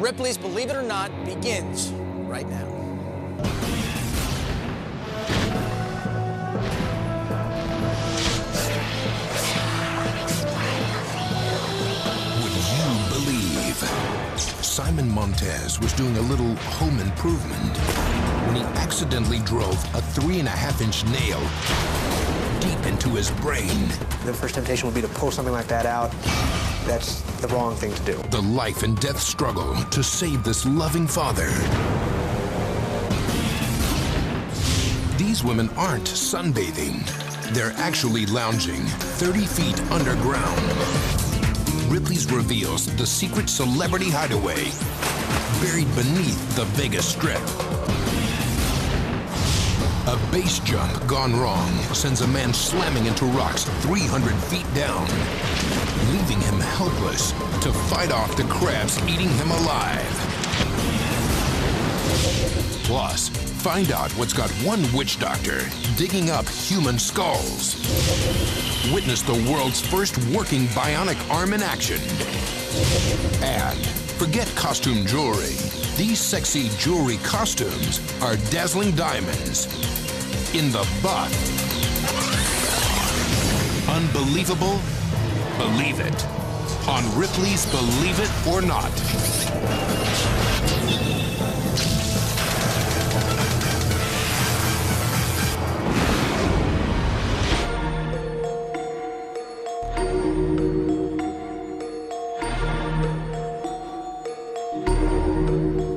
Ripley's Believe It or Not begins right now. Would you believe Simon Montez was doing a little home improvement when he accidentally drove a 3.5-inch nail deep into his brain? The first temptation would be to pull something like that out. That's the wrong thing to do. The life and death struggle to save this loving father. These women aren't sunbathing. They're actually lounging 30 feet underground. Ripley's reveals the secret celebrity hideaway buried beneath the Vegas Strip. A base jump gone wrong sends a man slamming into rocks 300 feet down, leaving him helpless to fight off the crabs eating him alive. Plus, find out what's got one witch doctor digging up human skulls. Witness the world's first working bionic arm in action. And forget costume jewelry. These sexy jewelry costumes are dazzling diamonds in the buff. Unbelievable? Believe it. On Ripley's Believe It or Not.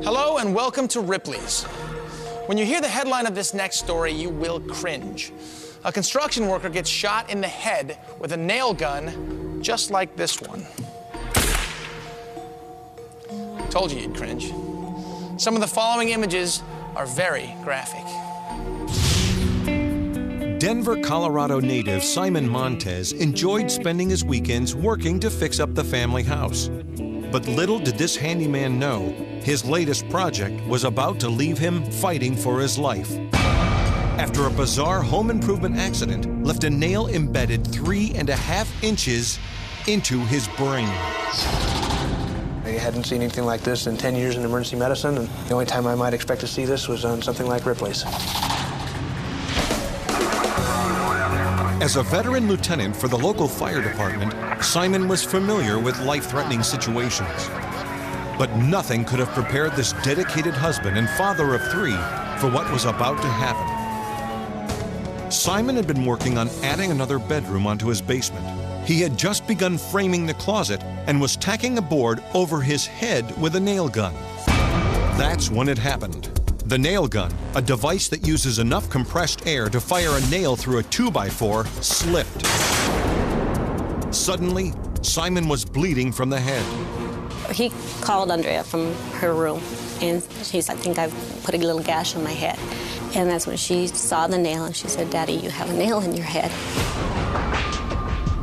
Hello and welcome to Ripley's. When you hear the headline of this next story, you will cringe. A construction worker gets shot in the head with a nail gun, just like this one. Told you you'd cringe. Some of the following images are very graphic. Denver, Colorado native Simon Montez enjoyed spending his weekends working to fix up the family house. But little did this handyman know, his latest project was about to leave him fighting for his life. After a bizarre home improvement accident left a nail embedded 3.5 inches into his brain. I hadn't seen anything like this in 10 years in emergency medicine, and the only time I might expect to see this was on something like Ripley's. As a veteran lieutenant for the local fire department, Simon was familiar with life-threatening situations. But nothing could have prepared this dedicated husband and father of 3 for what was about to happen. Simon had been working on adding another bedroom onto his basement. He had just begun framing the closet and was tacking a board over his head with a nail gun. That's when it happened. The nail gun, a device that uses enough compressed air to fire a nail through a 2x4, slipped. Suddenly, Simon was bleeding from the head. He called Andrea from her room, and she said, I think I've put a little gash on my head. And that's when she saw the nail, and she said, Daddy, you have a nail in your head.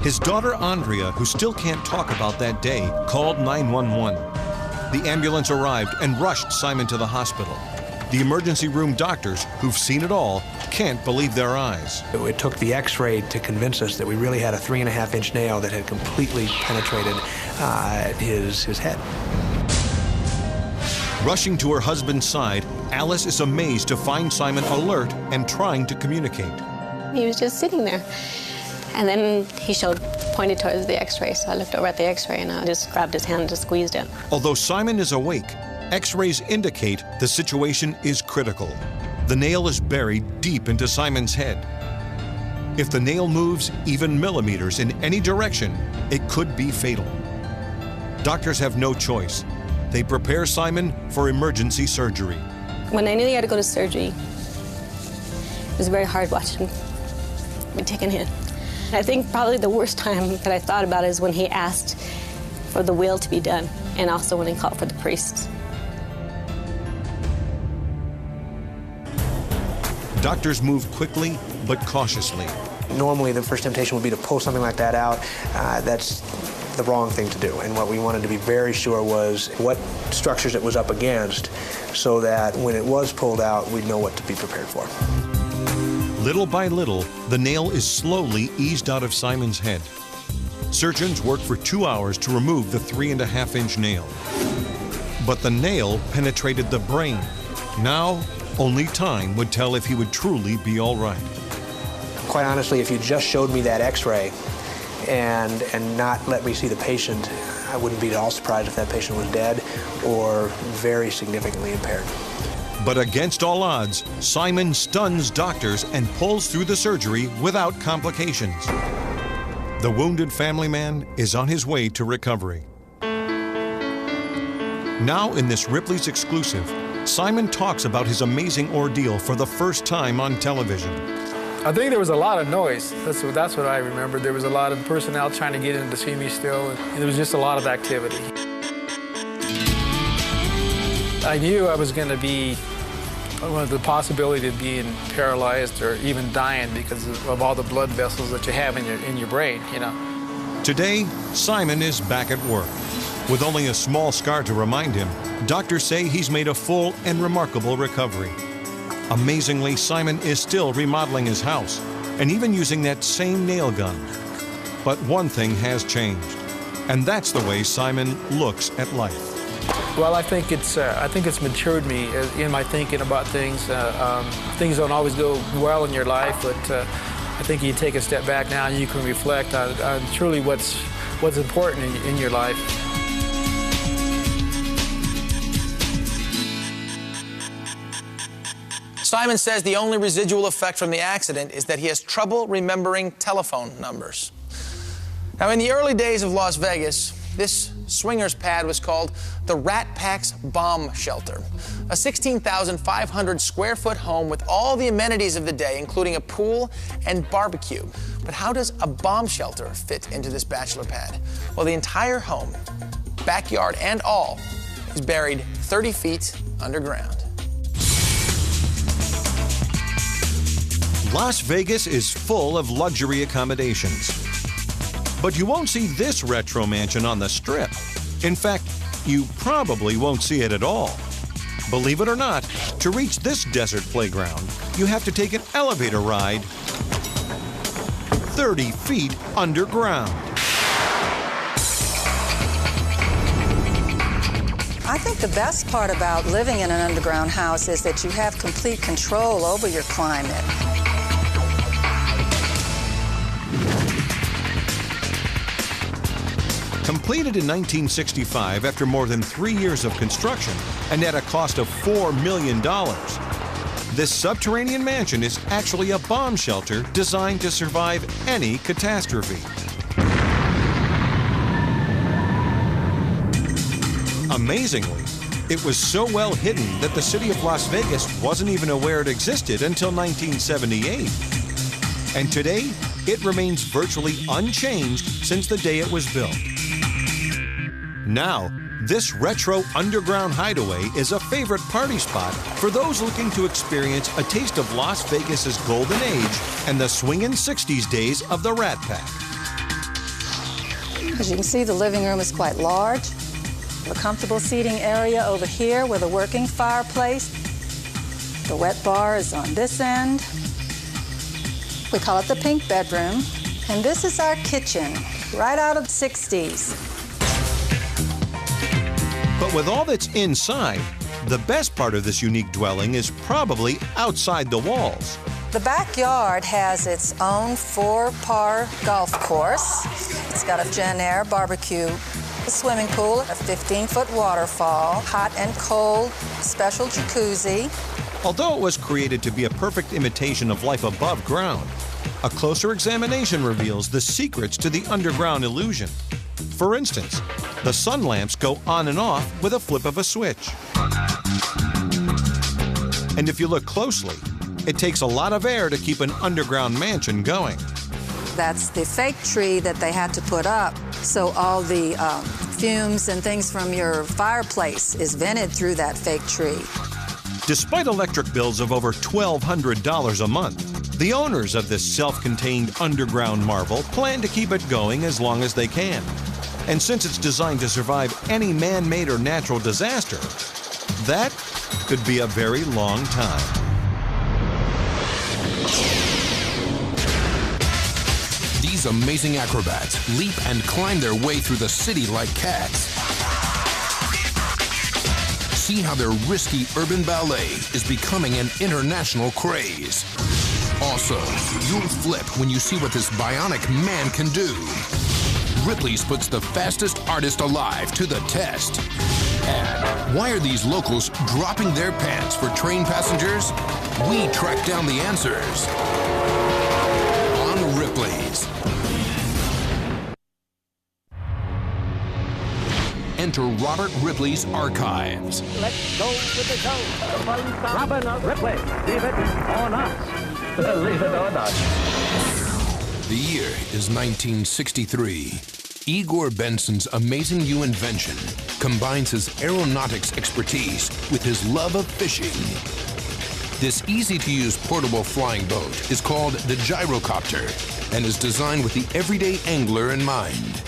His daughter, Andrea, who still can't talk about that day, called 911. The ambulance arrived and rushed Simon to the hospital. The emergency room doctors, who've seen it all, can't believe their eyes. It took the x-ray to convince us that we really had a 3.5-inch nail that had completely penetrated his head. Rushing to her husband's side, Alice is amazed to find Simon alert and trying to communicate. He was just sitting there. And then he pointed towards the x-ray, so I looked over at the x-ray and I just grabbed his hand and just squeezed it. Although Simon is awake, X-rays indicate the situation is critical. The nail is buried deep into Simon's head. If the nail moves even millimeters in any direction, it could be fatal. Doctors have no choice. They prepare Simon for emergency surgery. When I knew he had to go to surgery, it was very hard watching him be taken in. I think probably the worst time that I thought about it is when he asked for the will to be done, and also when he called for the priests. Doctors move quickly but cautiously. Normally, the first temptation would be to pull something like that out. That's the wrong thing to do. And what we wanted to be very sure was what structures it was up against so that when it was pulled out, we'd know what to be prepared for. Little by little, the nail is slowly eased out of Simon's head. Surgeons work for 2 hours to remove the 3.5-inch nail. But the nail penetrated the brain. Now, only time would tell if he would truly be all right. Quite honestly, if you just showed me that x-ray and not let me see the patient, I wouldn't be at all surprised if that patient was dead or very significantly impaired. But against all odds, Simon stuns doctors and pulls through the surgery without complications. The wounded family man is on his way to recovery. Now in this Ripley's exclusive, Simon talks about his amazing ordeal for the first time on television. I think there was a lot of noise. That's what I remember. There was a lot of personnel trying to get in to see me still, and there was just a lot of activity. I knew I was going to be the possibility of being paralyzed or even dying because of all the blood vessels that you have in your brain, you know. Today, Simon is back at work. With only a small scar to remind him, doctors say he's made a full and remarkable recovery. Amazingly, Simon is still remodeling his house and even using that same nail gun. But one thing has changed, and that's the way Simon looks at life. Well, I think it's matured me in my thinking about things. Things don't always go well in your life, but I think you take a step back now and you can reflect on truly what's important in your life. Simon says the only residual effect from the accident is that he has trouble remembering telephone numbers. Now, in the early days of Las Vegas, this swingers pad was called the Rat Pack's Bomb Shelter, a 16,500 square foot home with all the amenities of the day, including a pool and barbecue. But how does a bomb shelter fit into this bachelor pad? Well, the entire home, backyard and all, is buried 30 feet underground. Las Vegas is full of luxury accommodations. But you won't see this retro mansion on the Strip. In fact, you probably won't see it at all. Believe it or not, to reach this desert playground, you have to take an elevator ride 30 feet underground. I think the best part about living in an underground house is that you have complete control over your climate. Completed in 1965 after more than 3 years of construction and at a cost of $4 million, this subterranean mansion is actually a bomb shelter designed to survive any catastrophe. Amazingly, it was so well hidden that the city of Las Vegas wasn't even aware it existed until 1978. And today, it remains virtually unchanged since the day it was built. Now, this retro underground hideaway is a favorite party spot for those looking to experience a taste of Las Vegas's golden age and the swingin' 60s days of the Rat Pack. As you can see, the living room is quite large. A comfortable seating area over here with a working fireplace. The wet bar is on this end. We call it the pink bedroom. And this is our kitchen, right out of the 60s. But with all that's inside, the best part of this unique dwelling is probably outside the walls. The backyard has its own 4-par golf course. It's got a Jen Air barbecue, a swimming pool, a 15-foot waterfall, hot and cold, special jacuzzi. Although it was created to be a perfect imitation of life above ground, a closer examination reveals the secrets to the underground illusion. For instance, the sun lamps go on and off with a flip of a switch. And if you look closely, it takes a lot of air to keep an underground mansion going. That's the fake tree that they had to put up, so all the fumes and things from your fireplace is vented through that fake tree. Despite electric bills of over $1,200 a month, the owners of this self-contained underground marvel plan to keep it going as long as they can. And since it's designed to survive any man-made or natural disaster, that could be a very long time. These amazing acrobats leap and climb their way through the city like cats. see how their risky urban ballet is becoming an international craze. Also, you'll flip when you see what this bionic man can do. Ripley's puts the fastest artist alive to the test. And why are these locals dropping their pants for train passengers? We track down the answers on Ripley's. Enter Robert Ripley's archives. Let's go with the show. Robert Ripley, leave it or not. Leave it or not. The year is 1963. Igor Benson's amazing new invention combines his aeronautics expertise with his love of fishing. This easy-to-use portable flying boat is called the gyrocopter and is designed with the everyday angler in mind.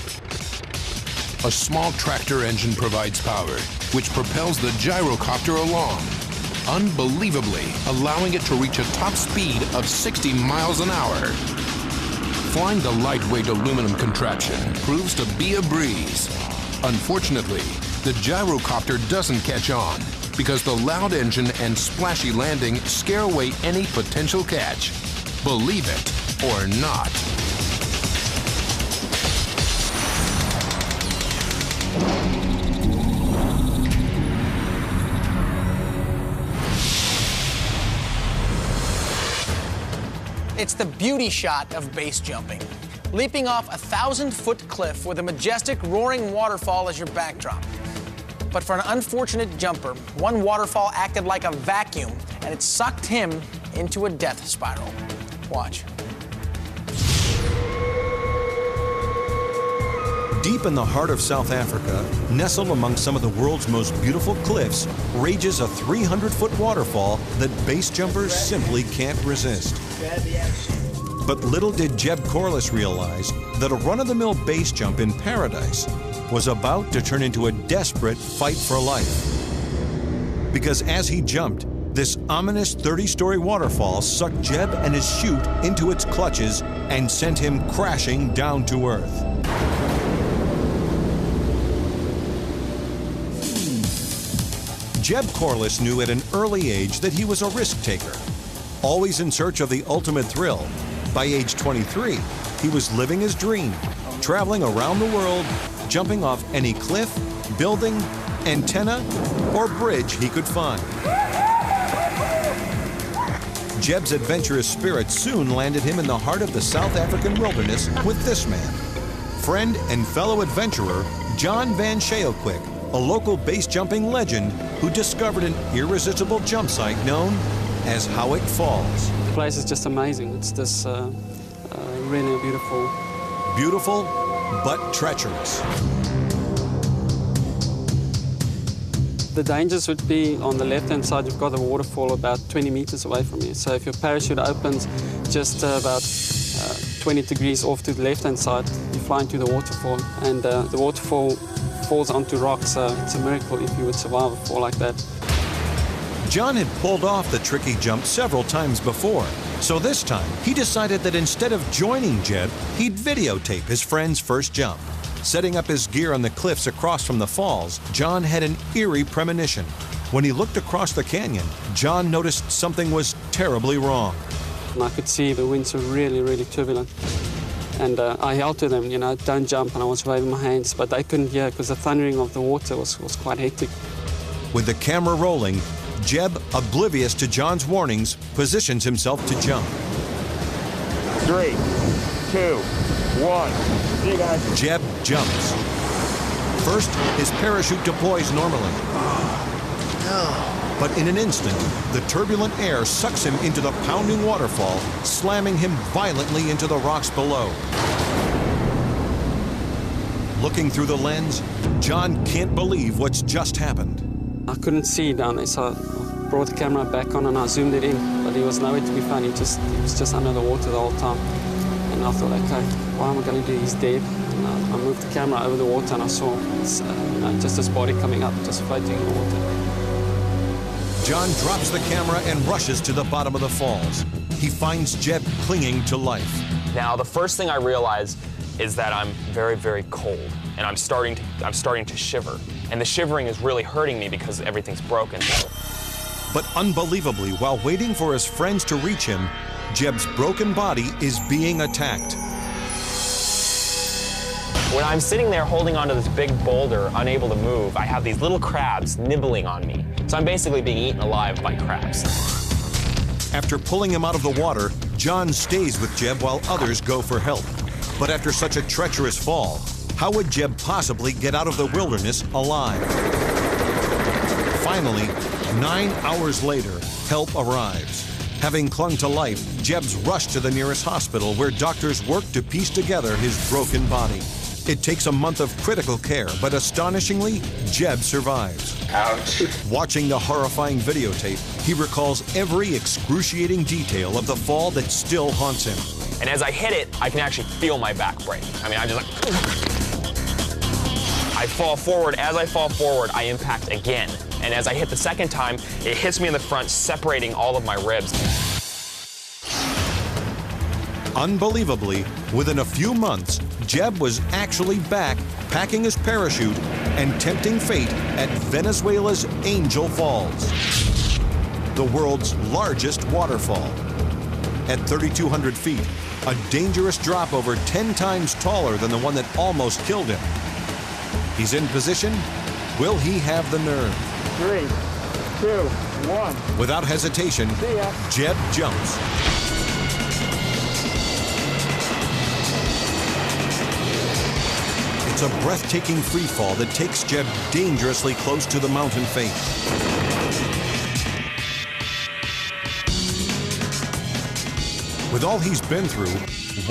A small tractor engine provides power, which propels the gyrocopter along, unbelievably allowing it to reach a top speed of 60 miles an hour. Flying the lightweight aluminum contraption proves to be a breeze. Unfortunately, the gyrocopter doesn't catch on because the loud engine and splashy landing scare away any potential catch. Believe it or not. It's the beauty shot of base jumping. Leaping off a 1,000-foot cliff with a majestic roaring waterfall as your backdrop. But for an unfortunate jumper, one waterfall acted like a vacuum and it sucked him into a death spiral. Watch. Deep in the heart of South Africa, nestled among some of the world's most beautiful cliffs, rages a 300-foot waterfall that base jumpers simply can't resist. But little did Jeb Corliss realize that a run-of-the-mill base jump in paradise was about to turn into a desperate fight for life. Because as he jumped, this ominous 30-story waterfall sucked Jeb and his chute into its clutches and sent him crashing down to earth. Jeb Corliss knew at an early age that he was a risk taker. Always in search of the ultimate thrill, by age 23, he was living his dream, traveling around the world, jumping off any cliff, building, antenna, or bridge he could find. Jeb's adventurous spirit soon landed him in the heart of the South African wilderness with this man, friend and fellow adventurer John Van Scheelkwik, a local base jumping legend who discovered an irresistible jump site known as How It Falls. The place is just amazing. It's this really beautiful. Beautiful, but treacherous. The dangers would be on the left-hand side, you've got a waterfall about 20 meters away from you. So if your parachute opens just about 20 degrees off to the left-hand side, you fly into the waterfall, and the waterfall falls onto rocks, so it's a miracle if you would survive a fall like that. John had pulled off the tricky jump several times before, so this time he decided that instead of joining Jeb, he'd videotape his friend's first jump. Setting up his gear on the cliffs across from the falls, John had an eerie premonition. When he looked across the canyon, John noticed something was terribly wrong. And I could see the winds were really, really turbulent. And I yelled to them, you know, don't jump, and I was waving my hands, but they couldn't hear because the thundering of the water was quite hectic. With the camera rolling, Jeb, oblivious to John's warnings, positions himself to jump. 3, 2, 1. See you guys. Jeb jumps. First, his parachute deploys normally. But in an instant, the turbulent air sucks him into the pounding waterfall, slamming him violently into the rocks below. Looking through the lens, John can't believe what's just happened. I couldn't see down there, so I brought the camera back on and I zoomed it in, but he was nowhere to be found. He was just under the water the whole time. And I thought, okay, what am I going to do? He's dead. And I moved the camera over the water and I saw just his body coming up, just floating in the water. John drops the camera and rushes to the bottom of the falls. He finds Jeb clinging to life. Now, the first thing I realize is that I'm very, very cold, and I'm starting to shiver. and the shivering is really hurting me because everything's broken. But unbelievably, while waiting for his friends to reach him, Jeb's broken body is being attacked. When I'm sitting there holding onto this big boulder, unable to move, I have these little crabs nibbling on me. So I'm basically being eaten alive by crabs. After pulling him out of the water, John stays with Jeb while others go for help. But after such a treacherous fall, how would Jeb possibly get out of the wilderness alive? Finally, 9 hours later, help arrives. Having clung to life, Jeb's rushed to the nearest hospital where doctors work to piece together his broken body. It takes a month of critical care, but astonishingly, Jeb survives. Ouch. Watching the horrifying videotape, he recalls every excruciating detail of the fall that still haunts him. And as I hit it, I can actually feel my back break. I mean, I'm just like... I fall forward. As I fall forward, I impact again. And as I hit the second time, it hits me in the front, separating all of my ribs. Unbelievably, within a few months, Jeb was actually back, packing his parachute and tempting fate at Venezuela's Angel Falls, the world's largest waterfall. At 3,200 feet, a dangerous drop over 10 times taller than the one that almost killed him. He's in position. Will he have the nerve? 3, 2, 1. Without hesitation, Jeb jumps. It's a breathtaking free fall that takes Jeb dangerously close to the mountain face. With all he's been through,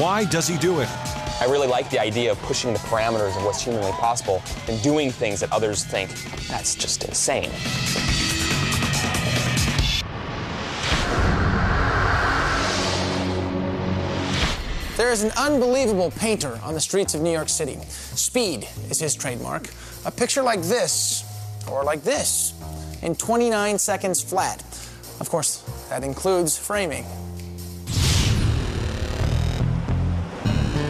why does he do it? I really like the idea of pushing the parameters of what's humanly possible and doing things that others think, that's just insane. There is an unbelievable painter on the streets of New York City. Speed is his trademark. A picture like this, or like this, in 29 seconds flat. Of course, that includes framing.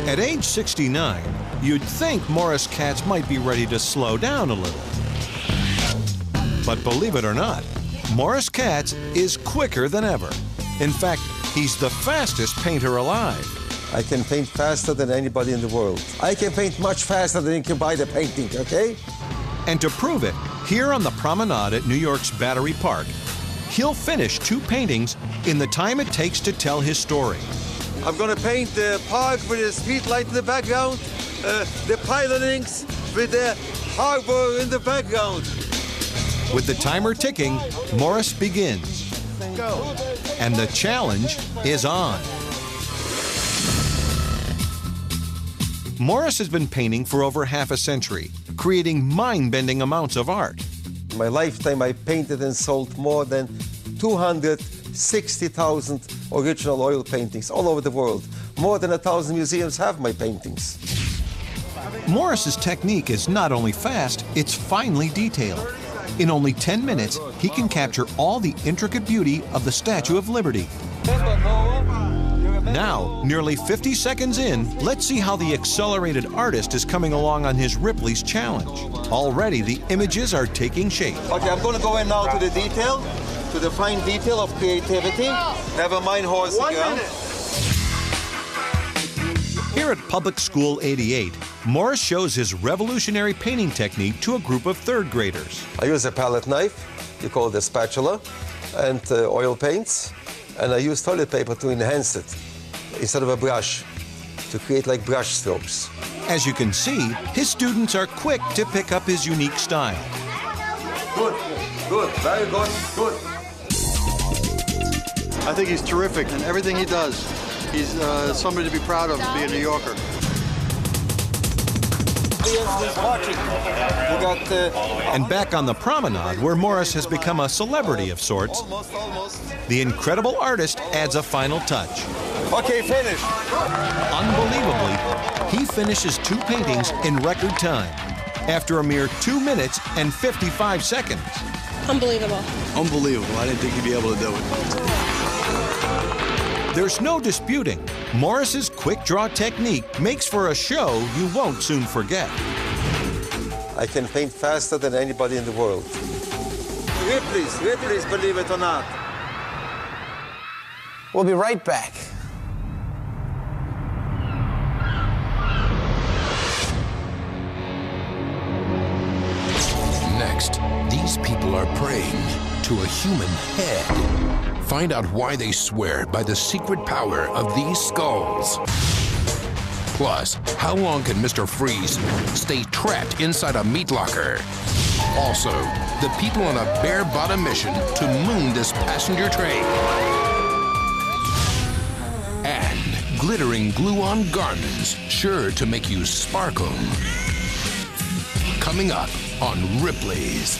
At age 69, you'd think Morris Katz might be ready to slow down a little. But believe it or not, Morris Katz is quicker than ever. In fact, he's the fastest painter alive. I can paint faster than anybody in the world. I can paint much faster than you can buy the painting, okay? And to prove it, here on the promenade at New York's Battery Park, he'll finish 2 paintings in the time it takes to tell his story. I'm gonna paint the park with the street light in the background, the pilotings with the harbor in the background. With the timer ticking, Morris begins. Go. And the challenge is on. Morris has been painting for over half a century, creating mind-bending amounts of art. In my lifetime, I painted and sold more than 260,000 original oil paintings all over the world. More than 1,000 museums have my paintings. Morris's technique is not only fast, it's finely detailed. In only 10 minutes, he can capture all the intricate beauty of the Statue of Liberty. Now, nearly 50 seconds in, let's see how the accelerated artist is coming along on his Ripley's challenge. Already, the images are taking shape. Okay, I'm going to go in now to the detail, to the fine detail of creativity. Never mind horsing around. Here at Public School 88, Morris shows his revolutionary painting technique to a group of 3rd graders. I use a palette knife, you call it a spatula, and oil paints, and I use toilet paper to enhance it instead of a brush, to create like brush strokes. As you can see, his students are quick to pick up his unique style. Good, good, very good, good. I think he's terrific in everything he does. He's somebody to be proud of, to be a New Yorker. And back on the promenade, where Morris has become a celebrity of sorts, the incredible artist adds a final touch. Okay, finish. Unbelievably, he finishes 2 paintings in record time, after a mere 2 minutes and 55 seconds. Unbelievable. Unbelievable. I didn't think he'd be able to do it. There's no disputing, Morris's quick draw technique makes for a show you won't soon forget. I can paint faster than anybody in the world. Ripley's, believe it or not. We'll be right back. Next, these people are praying to a human head. Find out why they swear by the secret power of these skulls. Plus, how long can Mr. Freeze stay trapped inside a meat locker? Also, the people on a bare-bottom mission to moon this passenger train. And glittering glue-on garments sure to make you sparkle. Coming up on Ripley's.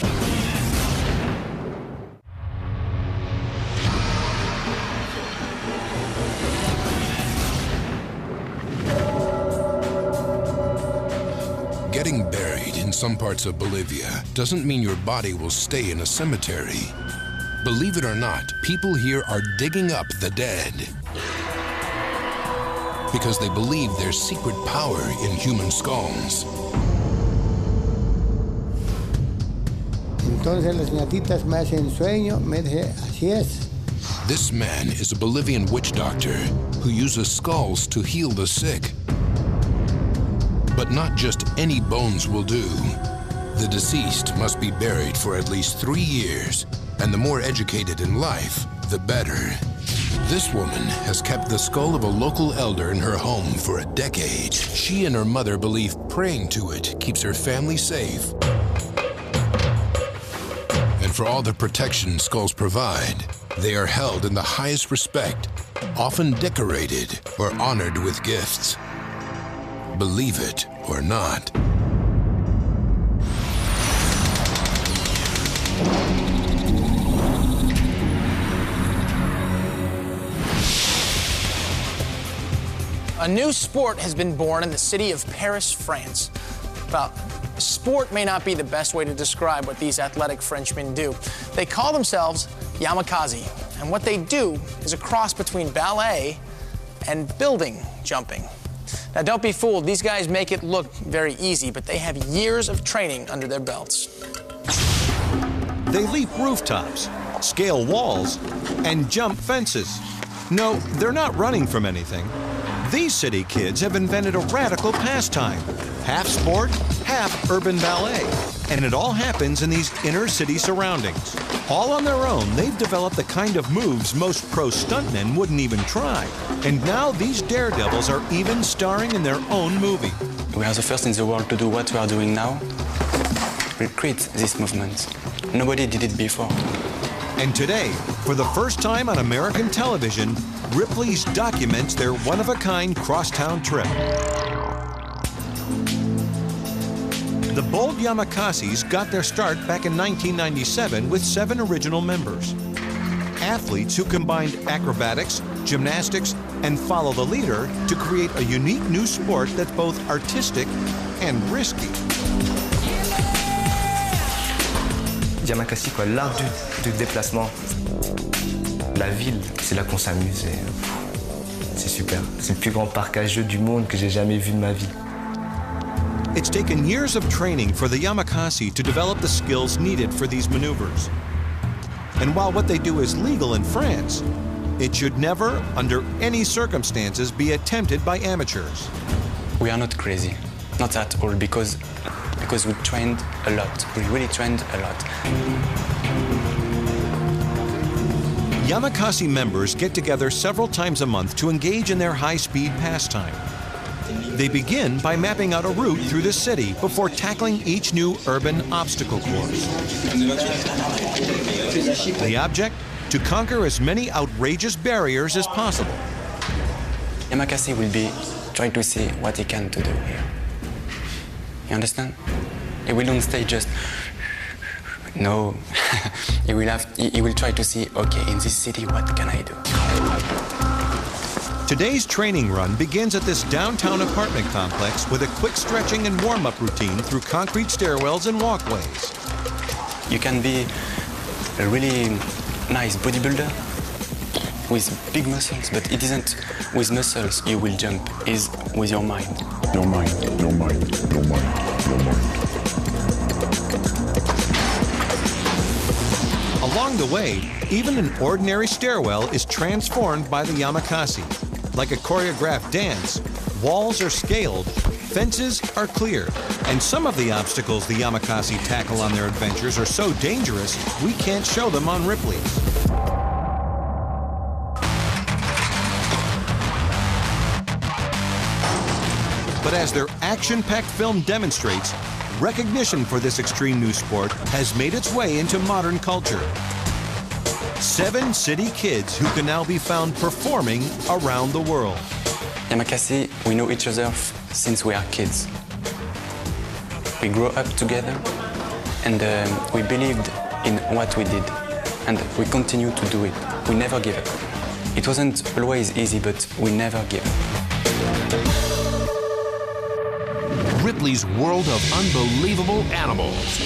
Getting buried in some parts of Bolivia doesn't mean your body will stay in a cemetery. Believe it or not, people here are digging up the dead because they believe there's secret power in human skulls. Entonces las ñatitas me hacen sueño, me dice, así es. This man is a Bolivian witch doctor who uses skulls to heal the sick. But not just any bones will do. The deceased must be buried for at least 3 years, and the more educated in life, the better. This woman has kept the skull of a local elder in her home for a decade. She and her mother believe praying to it keeps her family safe. And for all the protection skulls provide, they are held in the highest respect, often decorated or honored with gifts. Believe it or not. A new sport has been born in the city of Paris, France. Well, sport may not be the best way to describe what these athletic Frenchmen do. They call themselves yamakasi, and what they do is a cross between ballet and building jumping. Now, don't be fooled. These guys make it look very easy, but they have years of training under their belts. They leap rooftops, scale walls, and jump fences. No, they're not running from anything. These city kids have invented a radical pastime, half sport, half urban ballet. And it all happens in these inner city surroundings. All on their own, they've developed the kind of moves most pro stuntmen wouldn't even try. And now these daredevils are even starring in their own movie. We are the first in the world to do what we are doing now. We create this movement. Nobody did it before. And today, for the first time on American television, Ripley's documents their one-of-a-kind crosstown trip. The bold Yamakasis got their start back in 1997 with 7 original members. Athletes who combined acrobatics, gymnastics, and follow the leader to create a unique new sport that's both artistic and risky. Yamakasi, quoi, l'art du déplacement. La ville, c'est là qu'on s'amuse. C'est super. C'est le plus grand parc à jeux du monde que j'ai jamais vu de ma vie. It's taken years of training for the Yamakasi to develop the skills needed for these maneuvers. And while what they do is legal in France, it should never, under any circumstances, be attempted by amateurs. We are not crazy, not at all, because we trained a lot. We really trained a lot. Yamakasi members get together several times a month to engage in their high-speed pastime. They begin by mapping out a route through the city before tackling each new urban obstacle course. The object? To conquer as many outrageous barriers as possible. Yamakasi will be trying to see what he can to do here. You understand? He will not stay just... No. he will try to see, okay, in this city, what can I do? Today's training run begins at this downtown apartment complex with a quick stretching and warm-up routine through concrete stairwells and walkways. You can be a really nice bodybuilder with big muscles, but it isn't with muscles you will jump, it's with your mind. Your mind, your mind, your mind, your mind. Along the way, even an ordinary stairwell is transformed by the yamakasi. Like a choreographed dance, walls are scaled, fences are cleared, and some of the obstacles the yamakasi tackle on their adventures are so dangerous we can't show them on Ripley. But as their action-packed film demonstrates, recognition for this extreme new sport has made its way into modern culture. 7 city kids who can now be found performing around the world. Yamakasi, we know each other since we are kids. We grew up together and we believed in what we did and we continue to do it. We never give up. It wasn't always easy, but we never give up. Ripley's world of unbelievable animals.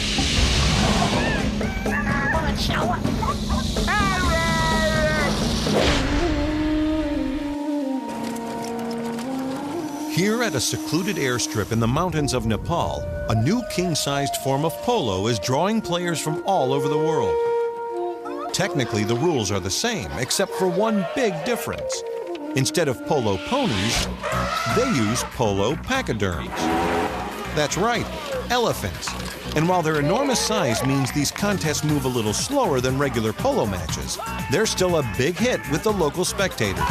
Here at a secluded airstrip in the mountains of Nepal, a new king-sized form of polo is drawing players from all over the world. Technically, the rules are the same, except for one big difference. Instead of polo ponies, they use polo pachyderms. That's right, elephants. And while their enormous size means these contests move a little slower than regular polo matches, they're still a big hit with the local spectators.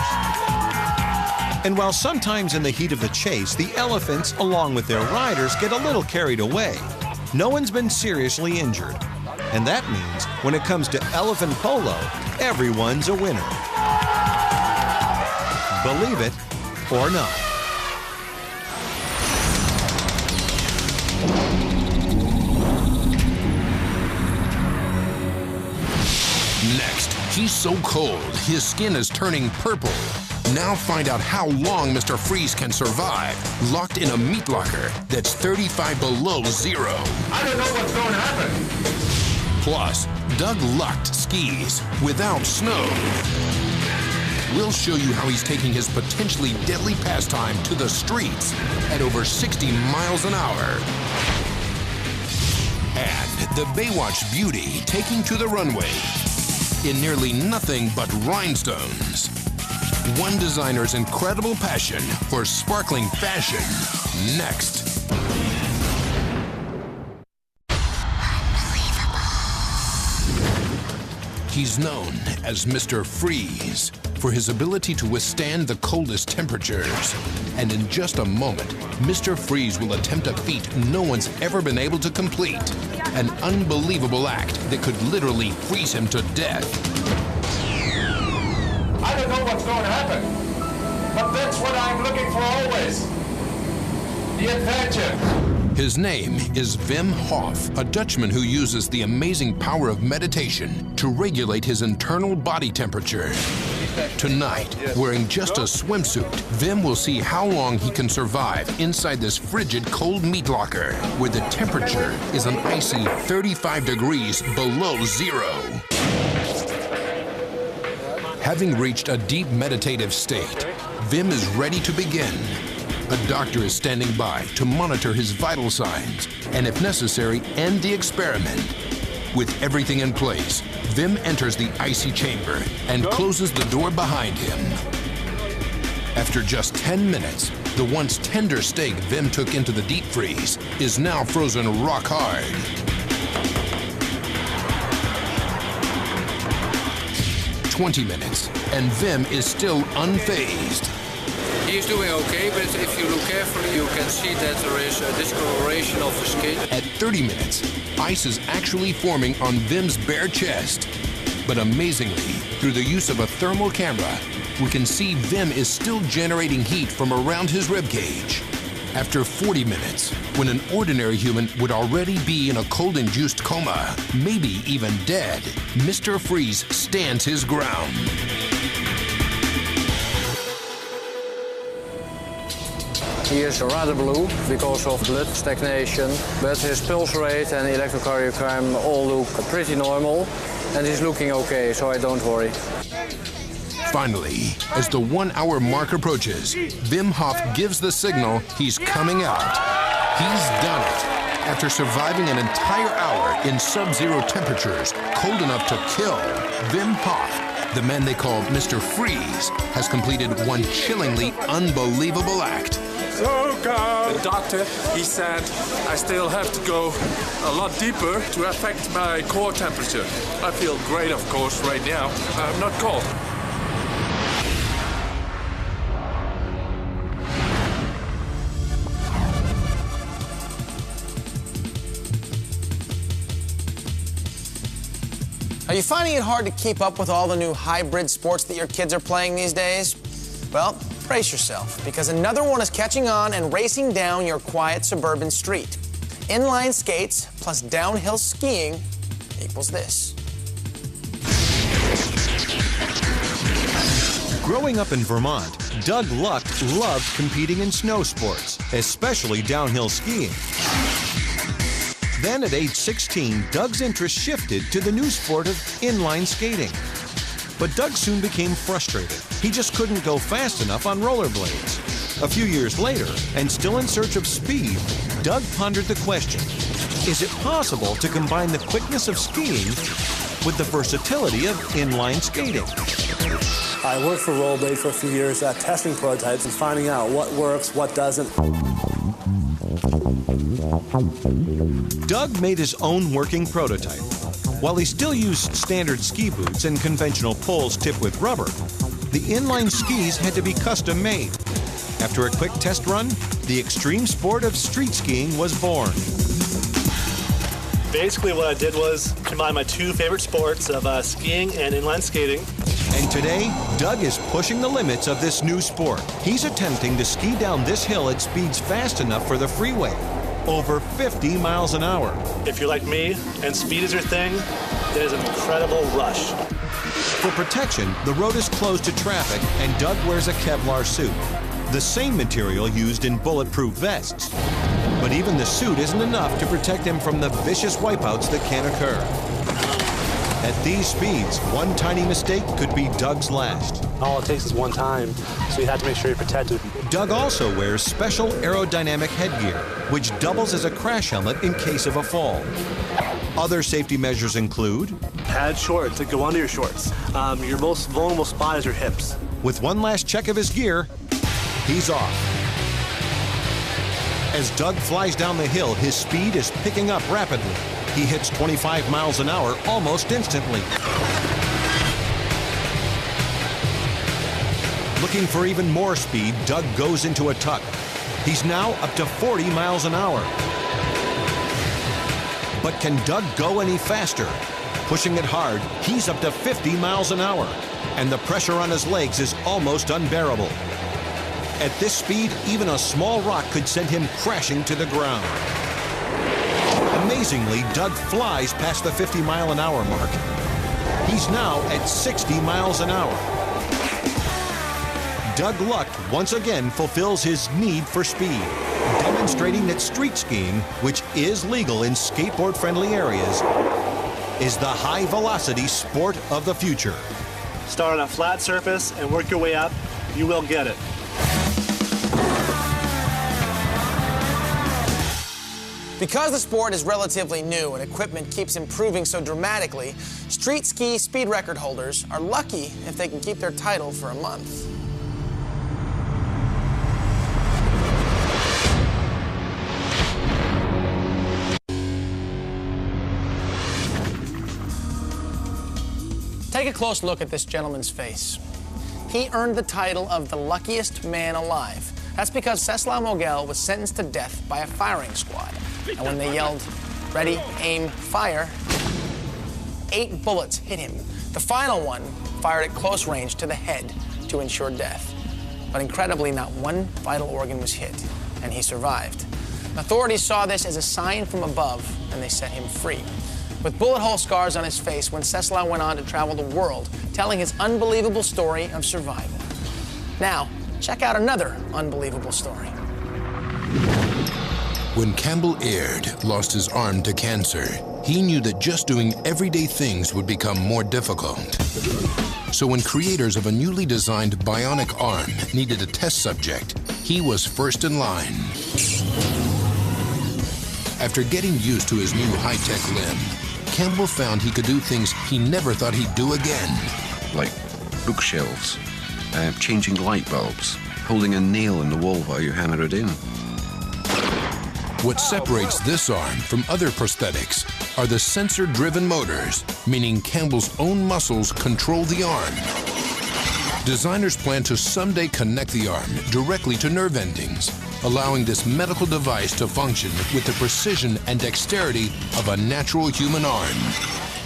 And while sometimes in the heat of the chase, the elephants, along with their riders, get a little carried away, no one's been seriously injured. And that means when it comes to elephant polo, everyone's a winner. Believe it or not. Next, he's so cold, his skin is turning purple. Now find out how long Mr. Freeze can survive, locked in a meat locker that's 35 below zero. I don't know what's going to happen. Plus, Doug Lucht skis without snow. We'll show you how he's taking his potentially deadly pastime to the streets at over 60 miles an hour. And the Baywatch beauty taking to the runway in nearly nothing but rhinestones. One designer's incredible passion for sparkling fashion. Next. He's known as Mr. Freeze for his ability to withstand the coldest temperatures. And in just a moment, Mr. Freeze will attempt a feat no one's ever been able to complete. An unbelievable act that could literally freeze him to death. I don't know what's going to happen, but that's what I'm looking for always. The adventure. His name is Wim Hof, a Dutchman who uses the amazing power of meditation to regulate his internal body temperature. Tonight, wearing just a swimsuit, Wim will see how long he can survive inside this frigid cold meat locker, where the temperature is an icy 35 degrees below zero. Having reached a deep meditative state, Wim is ready to begin. A doctor is standing by to monitor his vital signs and, if necessary, end the experiment. With everything in place, Wim enters the icy chamber and closes the door behind him. After just 10 minutes, the once tender steak Wim took into the deep freeze is now frozen rock hard. "20 minutes, and Wim is still unfazed. He's doing okay, but if you look carefully, you can see that there is a discoloration of the skin. At 30 minutes, ice is actually forming on Wim's bare chest. But amazingly, through the use of a thermal camera, we can see Wim is still generating heat from around his ribcage. After 40 minutes, when an ordinary human would already be in a cold-induced coma, maybe even dead, Mr. Freeze stands his ground. He is rather blue because of blood stagnation, but his pulse rate and electrocardiogram all look pretty normal, and he's looking okay, so I don't worry. Finally, as the 1-hour mark approaches, Wim Hof gives the signal he's coming out. He's done it. After surviving an entire hour in sub-zero temperatures, cold enough to kill, Wim Hof, the man they call Mr. Freeze, has completed one chillingly unbelievable act. So cold. The doctor, he said, I still have to go a lot deeper to affect my core temperature. I feel great, of course, right now. I'm not cold. Are you finding it hard to keep up with all the new hybrid sports that your kids are playing these days? Well, brace yourself, because another one is catching on and racing down your quiet suburban street. Inline skates plus downhill skiing equals this. Growing up in Vermont, Doug Luck loved competing in snow sports, especially downhill skiing. Then at age 16, Doug's interest shifted to the new sport of inline skating. But Doug soon became frustrated. He just couldn't go fast enough on rollerblades. A few years later, and still in search of speed, Doug pondered the question, is it possible to combine the quickness of skiing with the versatility of inline skating? I worked for Rollerblade for a few years testing prototypes and finding out what works, what doesn't. Doug made his own working prototype. While he still used standard ski boots and conventional poles tipped with rubber, the inline skis had to be custom made. After a quick test run, the extreme sport of street skiing was born. Basically what I did was combine my two favorite sports of skiing and inline skating. And today, Doug is pushing the limits of this new sport. He's attempting to ski down this hill at speeds fast enough for the freeway, over 50 miles an hour. If you're like me and speed is your thing, it is an incredible rush. For protection, the road is closed to traffic and Doug wears a Kevlar suit, the same material used in bulletproof vests. But even the suit isn't enough to protect him from the vicious wipeouts that can occur. At these speeds, one tiny mistake could be Doug's last. All it takes is one time, so you have to make sure you're protected. Doug also wears special aerodynamic headgear, which doubles as a crash helmet in case of a fall. Other safety measures include padded shorts that go under your shorts. Your most vulnerable spot is your hips. With one last check of his gear, he's off. As Doug flies down the hill, his speed is picking up rapidly. He hits 25 miles an hour almost instantly. Looking for even more speed, Doug goes into a tuck. He's now up to 40 miles an hour. But can Doug go any faster? Pushing it hard, he's up to 50 miles an hour. And the pressure on his legs is almost unbearable. At this speed, even a small rock could send him crashing to the ground. Amazingly, Doug flies past the 50-mile-an-hour mark. He's now at 60 miles an hour. Doug Luck once again fulfills his need for speed, demonstrating that street skiing, which is legal in skateboard-friendly areas, is the high-velocity sport of the future. Start on a flat surface and work your way up. You will get it. Because the sport is relatively new and equipment keeps improving so dramatically, street ski speed record holders are lucky if they can keep their title for a month. Take a close look at this gentleman's face. He earned the title of the luckiest man alive. That's because Cecil Mogel was sentenced to death by a firing squad. And when they yelled, ready, aim, fire, 8 bullets hit him. The final one fired at close range to the head to ensure death. But incredibly, not one vital organ was hit, and he survived. Authorities saw this as a sign from above, and they set him free. With bullet hole scars on his face, Wenceslao went on to travel the world, telling his unbelievable story of survival. Now, check out another unbelievable story. When Campbell Aird lost his arm to cancer, he knew that just doing everyday things would become more difficult. So when creators of a newly designed bionic arm needed a test subject, he was first in line. After getting used to his new high-tech limb, Campbell found he could do things he never thought he'd do again. Like bookshelves, changing light bulbs, holding a nail in the wall while you hammer it in. What separates this arm from other prosthetics are the sensor-driven motors, meaning Campbell's own muscles control the arm. Designers plan to someday connect the arm directly to nerve endings, allowing this medical device to function with the precision and dexterity of a natural human arm.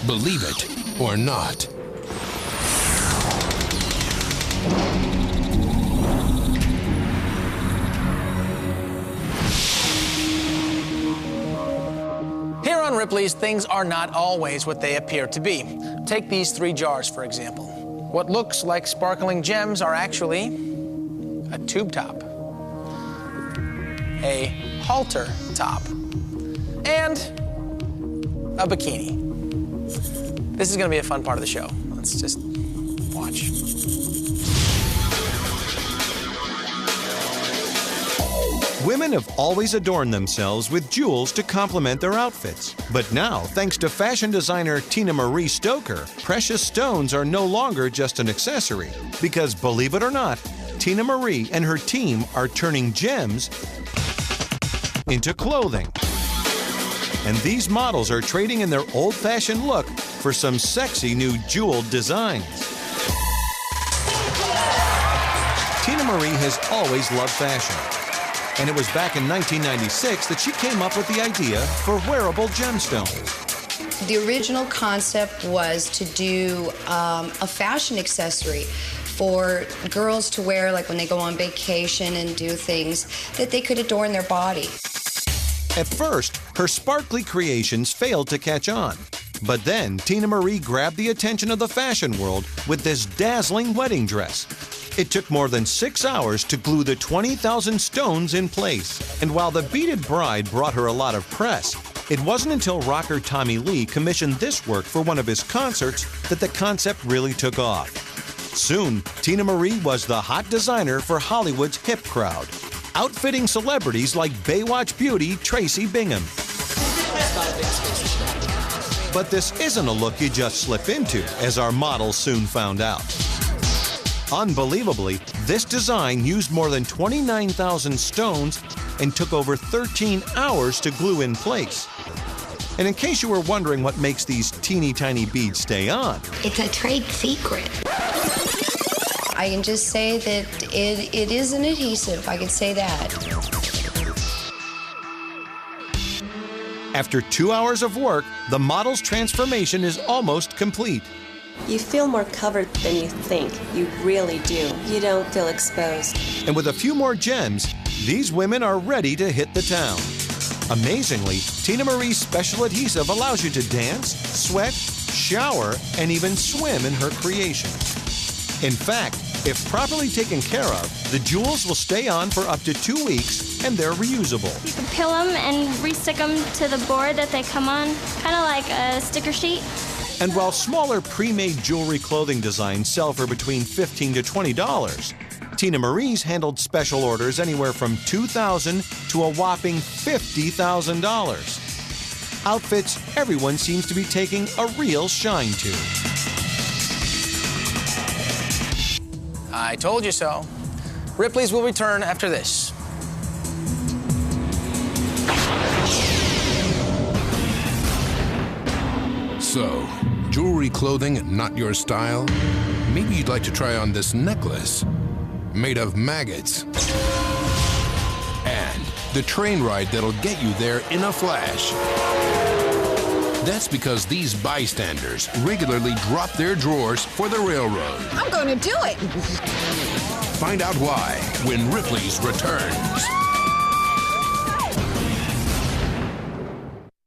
Believe it or not. Here on Ripley's, things are not always what they appear to be. Take these 3 jars, for example. What looks like sparkling gems are actually a tube top, a halter top, and a bikini. This is going to be a fun part of the show. Let's just watch. Women have always adorned themselves with jewels to complement their outfits. But now, thanks to fashion designer Tina Marie Stoker, precious stones are no longer just an accessory. Because believe it or not, Tina Marie and her team are turning gems into clothing. And these models are trading in their old-fashioned look for some sexy new jeweled designs. Tina Marie has always loved fashion. And it was back in 1996 that she came up with the idea for wearable gemstones. The original concept was to do a fashion accessory for girls to wear, like when they go on vacation and do things, that they could adorn their body. At first, her sparkly creations failed to catch on. But then, Tina Marie grabbed the attention of the fashion world with this dazzling wedding dress. It took more than 6 hours to glue the 20,000 stones in place. And while the beaded bride brought her a lot of press, it wasn't until rocker Tommy Lee commissioned this work for one of his concerts that the concept really took off. Soon, Tina Marie was the hot designer for Hollywood's hip crowd, outfitting celebrities like Baywatch beauty Tracy Bingham. But this isn't a look you just slip into, as our model soon found out. Unbelievably, this design used more than 29,000 stones and took over 13 hours to glue in place. And in case you were wondering what makes these teeny tiny beads stay on, It's a trade secret. I can just say that it is an adhesive. I can say that. after 2 hours of work, the model's transformation is almost complete. You feel more covered than you think. You really do. You don't feel exposed. And with a few more gems, these women are ready to hit the town. Amazingly, Tina Marie's special adhesive allows you to dance, sweat, shower, and even swim in her creation. In fact, if properly taken care of, the jewels will stay on for up to 2 weeks, and they're reusable. You can peel them and re-stick them to the board that they come on, kind of like a sticker sheet. And while smaller pre-made jewelry clothing designs sell for between $15 to $20, Tina Marie's handled special orders anywhere from $2,000 to a whopping $50,000. Outfits everyone seems to be taking a real shine to. I told you so. Ripley's will return after this. So, jewelry clothing not your style? Maybe you'd like to try on this necklace made of maggots. And the train ride that'll get you there in a flash. That's because these bystanders regularly drop their drawers for the railroad. I'm going to do it. Find out why when Ripley's returns.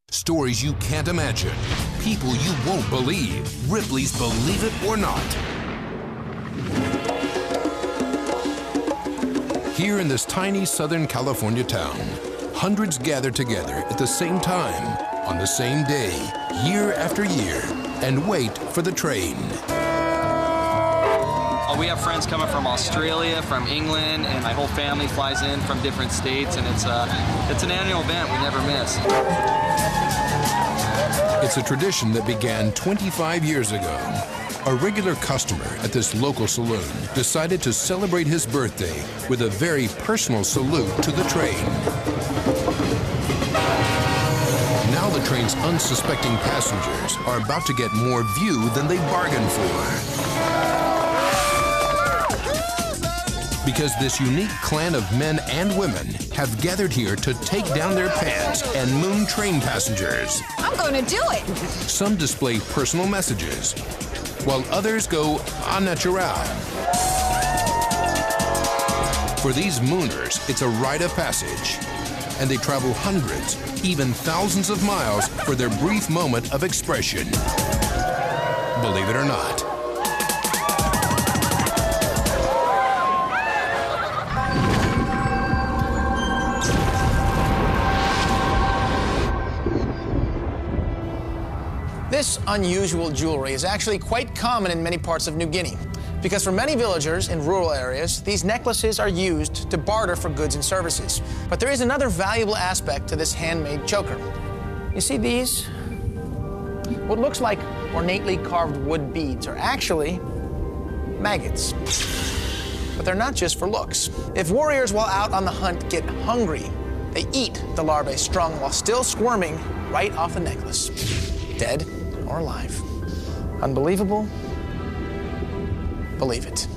Stories you can't imagine. People you won't believe. Ripley's Believe It or Not. Here in this tiny Southern California town, hundreds gather together at the same time, on the same day, year after year, and wait for the train. We have friends coming from Australia, from England, and my whole family flies in from different states, and it's an annual event we never miss. It's a tradition that began 25 years ago. A regular customer at this local saloon decided to celebrate his birthday with a very personal salute to the train. Now the train's unsuspecting passengers are about to get more view than they bargained for. Because this unique clan of men and women have gathered here to take down their pants and moon train passengers. I'm going to do it. Some display personal messages, while others go au naturel. For these mooners, it's a rite of passage, and they travel hundreds, even thousands of miles for their brief moment of expression. Believe it or not. This unusual jewelry is actually quite common in many parts of New Guinea, because for many villagers in rural areas, these necklaces are used to barter for goods and services. But there is another valuable aspect to this handmade choker. You see these? What looks like ornately carved wood beads are actually maggots. But they're not just for looks. If warriors while out on the hunt get hungry, they eat the larvae strung while still squirming right off the necklace, dead or alive. Unbelievable? Believe it.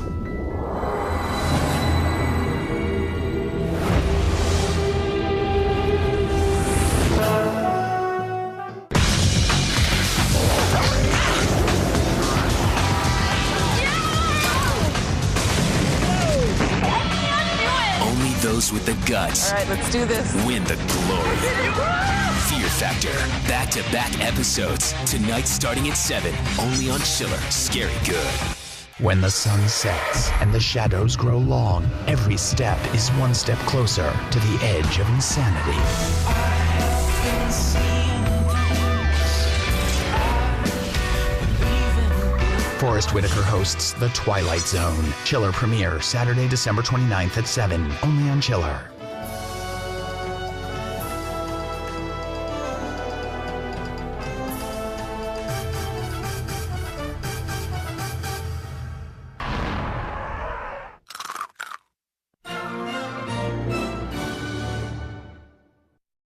Only those with the guts. All right, let's do this. Win the glory. Fear Factor, back-to-back episodes. Tonight starting at 7, only on Chiller. Scary good. When the sun sets and the shadows grow long, every step is one step closer to the edge of insanity. Forrest Whitaker hosts The Twilight Zone. Chiller premiere Saturday, December 29th at 7, only on Chiller.